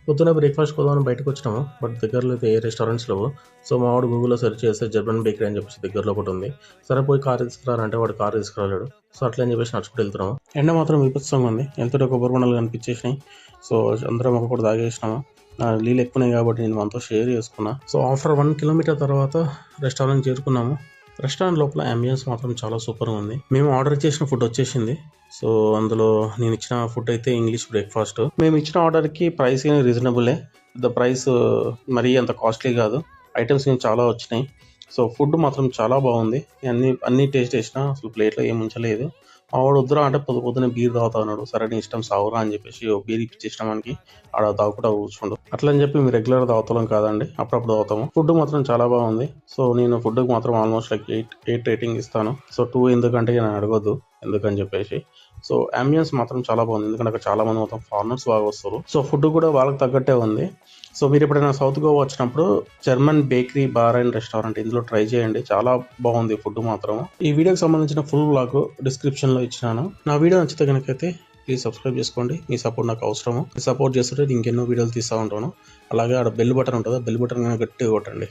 పొద్దున్న బ్రేక్ఫాస్ట్ కోదామని బయటకు వచ్చినాము. బట్ దగ్గరలో అయితే ఏ రెస్టారెంట్స్ లేవు. సో మా వాడు గూగుల్లో సెర్చ్ చేస్తే జర్మన్ బేకరీ అని చెప్పేసి దగ్గరలో ఒకటి ఉంది. సరే పోయి కార్ తీసుకురారంటే వాడు కార్ తీసుకురాలేడు. సో అట్లా అని చెప్పేసి నడుచుకుంటూ వెళ్తున్నాము. ఎండ మాత్రం విపత్సంగా ఉంది. వెళ్తుంటే కొబ్బరి బొండాలు కనిపించేసినాయి. సో అందరం ఒకటి తాగేసినాము. నీళ్ళు ఎక్కువన్నాయి కాబట్టి నేను మనతో షేర్ చేసుకున్నా. సో ఆఫ్టర్ 1 కిలోమీటర్ తర్వాత రెస్టారెంట్ చేరుకున్నాము. రెస్టారెంట్ లోపల అంబియన్స్ మాత్రం చాలా సూపర్గా ఉంది. మేము ఆర్డర్ చేసిన ఫుడ్ వచ్చేసింది. సో అందులో నేను ఇచ్చిన ఫుడ్ అయితే ఇంగ్లీష్ బ్రేక్ఫాస్ట్. మేము ఇచ్చిన ఆర్డర్కి ప్రైస్ రీజనబులే. ద ప్రైస్ మరీ అంత కాస్ట్లీ కాదు. ఐటమ్స్ చాలా వచ్చినాయి. సో ఫుడ్ మాత్రం చాలా బాగుంది. అన్ని టేస్ట్ చేసినా అసలు ప్లేట్లో ఏం ఉంచలేదు. మా వాడు వద్దురా అంటే పొద్దునే బీర్ తాగుతా ఉన్నాడు. సరే నీ ఇష్టం సావురా అని చెప్పేసి బీర్ ఇప్పించేసిన మనకి ఆడ తాగుకుంటా కూర్చుండు. అట్లా అని చెప్పి మేము రెగ్యులర్ తాగుతాం కాదండి, అప్పుడప్పుడు తాగుతాము. ఫుడ్ మాత్రం చాలా బాగుంది. సో నేను ఫుడ్కి మాత్రం ఆల్మోస్ట్ లైక్ 8 రేటింగ్ ఇస్తాను. సో 2 ఎందుకంటే నేను అడగొద్దు ఎందుకని చెప్పేసి. సో అంబియన్స్ మాత్రం చాలా బాగుంది. ఎందుకంటే అక్కడ చాలా మంది మొత్తం ఫారినర్స్ బాగా వస్తారు. సో ఫుడ్ కూడా వాళ్ళకి తగ్గట్టే ఉంది. సో మీరు ఎప్పుడైనా సౌత్ గోవా వచ్చినప్పుడు German bakery bar and restaurant ఇందులో ట్రై చేయండి. చాలా బాగుంది ఫుడ్ మాత్రం. ఈ వీడియోకి సంబంధించిన ఫుల్ వ్లాగ్ డిస్క్రిప్షన్ లో ఇచ్చినాను. నా వీడియో నచ్చితే కనుకైతే ప్లీజ్ సబ్స్క్రైబ్ చేసుకోండి. మీ సపోర్ట్ నాకు అవసరము. మీ సపోర్ట్ చేస్తుంటే ఇంకెన్నో వీడియోలు తీస్తూ ఉంటాను. అలాగే ఆడ బెల్ బటన్ ఉంటుంది. బెల్ బటన్ గట్టిగా కొట్టండి.